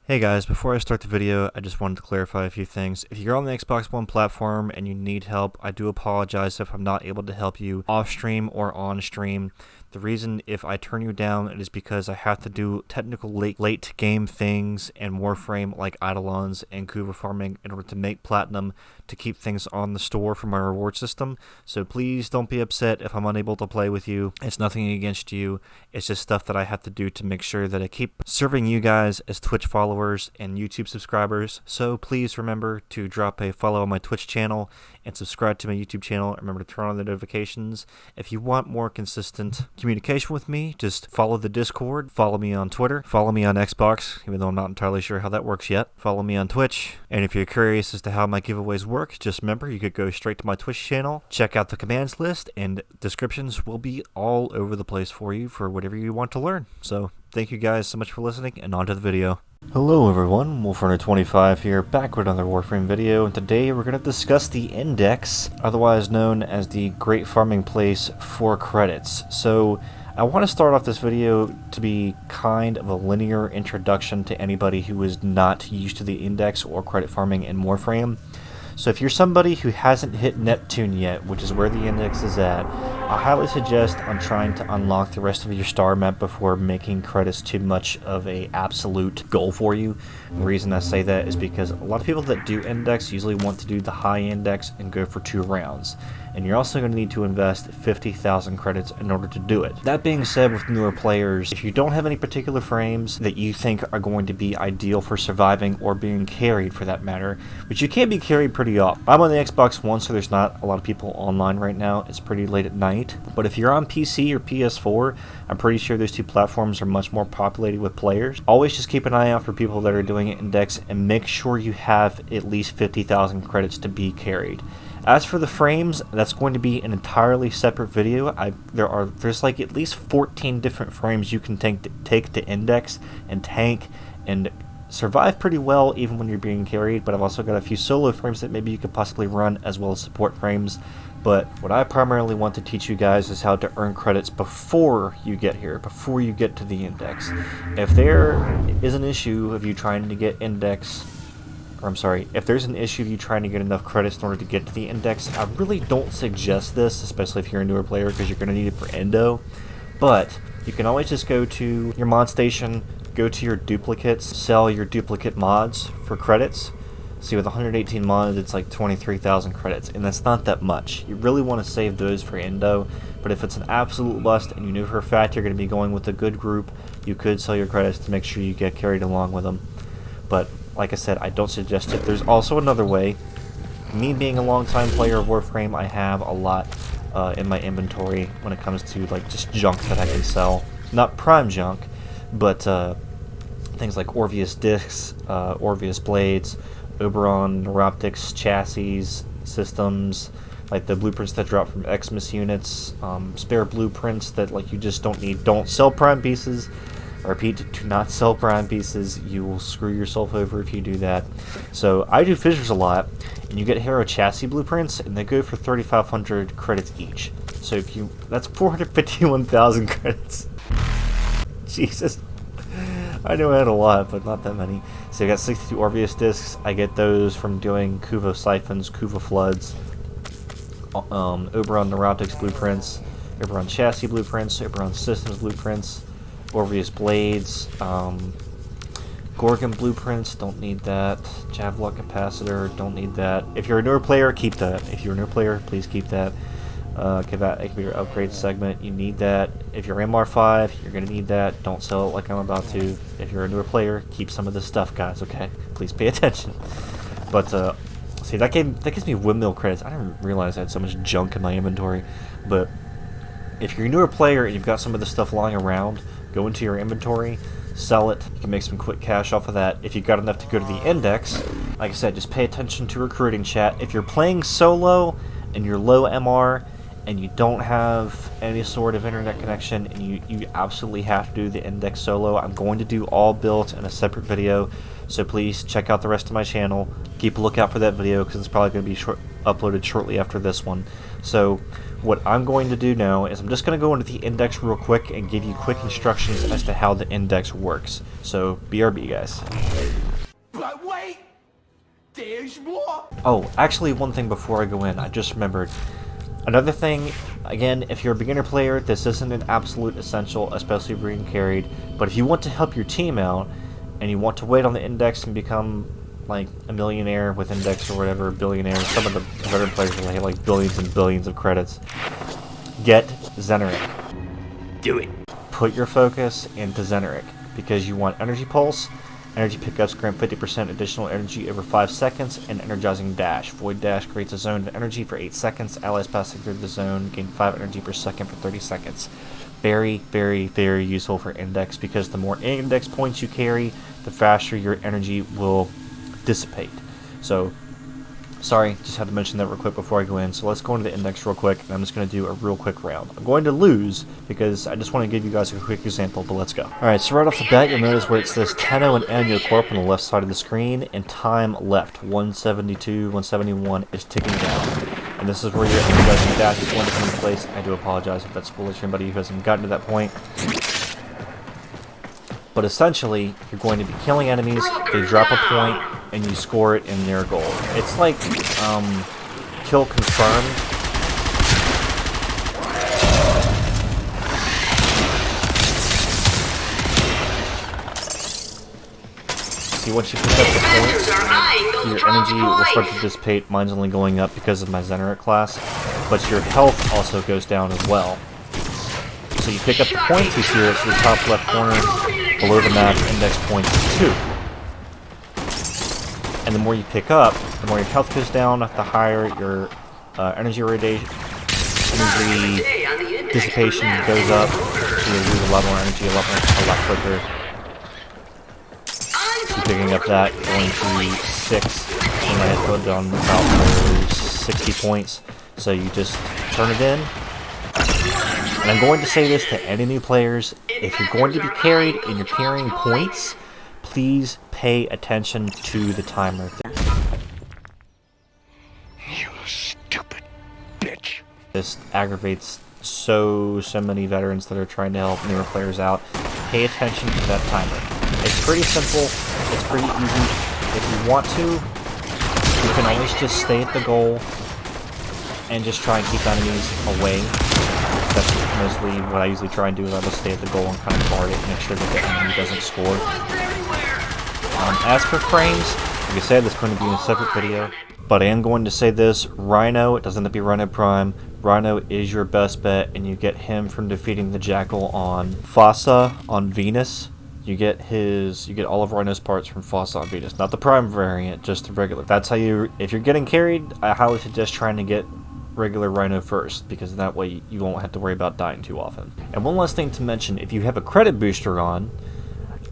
Hey guys, before I start the video, I just wanted to clarify a few things. If you're on the Xbox One platform and you need help, I do apologize if I'm not able to help you off stream or on stream. The reason if I turn you down it is because I have to do technical late game things and Warframe like Eidolons and Kuva farming in order to make platinum to keep things on the store for my reward system. So please don't be upset if I'm unable to play with you. It's nothing against you. It's just stuff that I have to do to make sure that I keep serving you guys as Twitch followers and YouTube subscribers. So please remember to drop a follow on my Twitch channel and subscribe to my YouTube channel. Remember to turn on the notifications. If you want more consistent communication with me, just follow the Discord, follow me on Twitter, follow me on Xbox, even though I'm not entirely sure how that works yet. Follow me on Twitch. And if you're curious as to how my giveaways work, just remember you could go straight to my Twitch channel, check out the commands list, and descriptions will be all over the place for you for whatever you want to learn. So thank you guys so much for listening, and on to the video. Hello everyone, Wolfrunner25 here, back with another Warframe video, and today we're going to discuss the Index, otherwise known as the Great Farming Place for credits. So I want to start off this video to be kind of a linear introduction to anybody who is not used to the Index or credit farming in Warframe. So if you're somebody who hasn't hit Neptune yet, which is where the Index is at, I highly suggest on trying to unlock the rest of your star map before making credits too much of a absolute goal for you. And the reason I say that is because a lot of people that do Index usually want to do the high Index and go for 2 rounds. And you're also going to need to invest 50,000 credits in order to do it. That being said, with newer players, if you don't have any particular frames that you think are going to be ideal for surviving or being carried for that matter, which you can be carried pretty often. I'm on the Xbox One, so there's not a lot of people online right now. It's pretty late at night. But if you're on PC or PS4, I'm pretty sure those two platforms are much more populated with players. Always just keep an eye out for people that are doing it Index and make sure you have at least 50,000 credits to be carried. As for the frames, that's going to be an entirely separate video. There's like at least 14 different frames you can take to Index and tank and survive pretty well even when you're being carried, but I've also got a few solo frames that maybe you could possibly run as well as support frames. But what I primarily want to teach you guys is how to earn credits before you get here, before you get to the Index. If there is an issue of you trying to get Index, if there's an issue of you trying to get enough credits in order to get to the Index, I really don't suggest this, especially if you're a newer player, because you're going to need it for Endo. But you can always just go to your mod station, go to your duplicates, sell your duplicate mods for credits. See, with 118 mods, it's like 23,000 credits, and that's not that much. You really want to save those for Endo, but if it's an absolute bust and you know for a fact you're going to be going with a good group, you could sell your credits to make sure you get carried along with them. But like I said, I don't suggest it. There's also another way. Me being a long-time player of Warframe, I have a lot in my inventory when it comes to like just junk that I can sell. Not prime junk, but things like Orvius discs, Orvius blades, Oberon neuroptics, chassis, systems, like the blueprints that drop from Xmas units, spare blueprints that like you just don't need. Don't sell prime pieces. I repeat, do not sell prime pieces. You will screw yourself over if you do that. So I do fissures a lot, and you get hero chassis blueprints, and they go for 3,500 credits each. So if that's 451,000 credits. Jesus. I know I had a lot, but not that many. So I got 62 Orvius discs. I get those from doing Kuva siphons, Kuva floods, Oberon neuroptics blueprints, Oberon chassis blueprints, Oberon systems blueprints, Orvius blades, Gorgon blueprints, don't need that. Javelot capacitor, don't need that. If you're a newer player, keep that. If you're a new player, please keep that. Give that a computer upgrade segment, you need that. If you're MR5, you're going to need that. Don't sell it like I'm about to. If you're a newer player, keep some of this stuff, guys, okay? Please pay attention. But, see, that gives me windmill credits. I didn't realize I had so much junk in my inventory. But if you're a newer player and you've got some of this stuff lying around, go into your inventory, sell it. You can make some quick cash off of that. If you've got enough to go to the Index, like I said, just pay attention to recruiting chat. If you're playing solo and you're low MR and you don't have any sort of internet connection and you absolutely have to do the index solo, I'm going to do all builds in a separate video, so please check out the rest of my channel. Keep a lookout for that video because it's probably going to be uploaded shortly after this one. So what I'm going to do now is I'm just going to go into the index real quick and give you quick instructions as to how the index works. So BRB, guys. But wait, there's more. Oh, actually, one thing before I go in, I just remembered. Another thing, again, if you're a beginner player, this isn't an absolute essential, especially if you're being carried, but if you want to help your team out, and you want to wait on the index and become, like, a millionaire with index or whatever, billionaire, some of the veteran players will have, like, billions and billions of credits, get Zeneric. Do it. Put your focus into Zeneric, because you want Energy Pulse. Energy pickups grant 50% additional energy over 5 seconds, and Energizing Dash. Void Dash creates a zone of energy for 8 seconds. Allies passing through the zone gain 5 energy per second for 30 seconds. Very, very, very useful for index, because the more index points you carry, the faster your energy will dissipate. So, sorry, just had to mention that real quick before I go in. So let's go into the index real quick, and I'm just going to do a real quick round. I'm going to lose, because I just want to give you guys a quick example, but let's go. Alright, so right off the bat, you'll notice where it says Tenno and Ennio Corp on the left side of the screen, and time left, 172, 171 is ticking down. And this is where your energizing dash is going to come into place. I do apologize if that's spoilers for anybody who hasn't gotten to that point. But essentially, you're going to be killing enemies, they drop a point, and you score it in their goal. It's like, kill confirmed. See, once you pick up the points, your energy will start to dissipate. Mine's only going up because of my Zeneric class, but your health also goes down as well. So you pick up the points, you see it to the top left corner, below the map, index points is 2. And the more you pick up, the more your health goes down, the higher your energy dissipation goes up, so you lose a lot more energy, a lot quicker. So picking up that, going to 6, and I had put on about 60 points, so you just turn it in. And I'm going to say this to any new players, if you're going to be carried and you're carrying points, please pay attention to the timer. You stupid bitch. This aggravates so many veterans that are trying to help newer players out. Pay attention to that timer. It's pretty simple, it's pretty easy. If you want to, you can always just stay at the goal and just try and keep enemies away. That's mostly what I usually try and do, is I just stay at the goal and kind of guard it and make sure that the enemy doesn't score. As for frames, like I said, this is going to be in a separate video, but I am going to say this, Rhino, it doesn't have to be Rhino Prime, Rhino is your best bet, and you get him from defeating the Jackal on Fossa on Venus. You get all of Rhino's parts from Fossa on Venus, not the Prime variant, just the regular. That's how if you're getting carried, I highly suggest trying to get regular Rhino first, because that way you won't have to worry about dying too often. And one last thing to mention, if you have a credit booster on,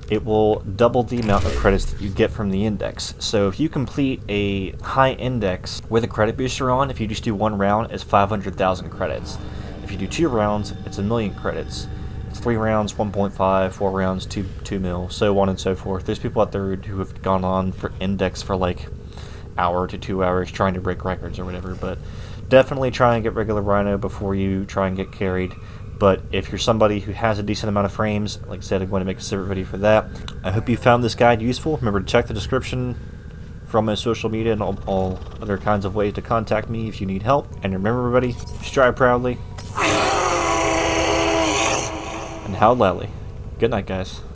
it will double the amount of credits that you get from the index. So if you complete a high index with a credit booster on, if you just do 1 round, it's 500,000 credits. If you do 2 rounds, it's 1,000,000 credits. It's 3 rounds, 1.5, 4 rounds, 2 mil, so on and so forth. There's people out there who have gone on for index for like hour to 2 hours trying to break records or whatever, but definitely try and get regular Rhino before you try and get carried. But if you're somebody who has a decent amount of frames, like I said, I'm going to make a separate video for that. I hope you found this guide useful. Remember to check the description for all my social media and all other kinds of ways to contact me if you need help. And remember, everybody, strive proudly and howl loudly. Good night, guys.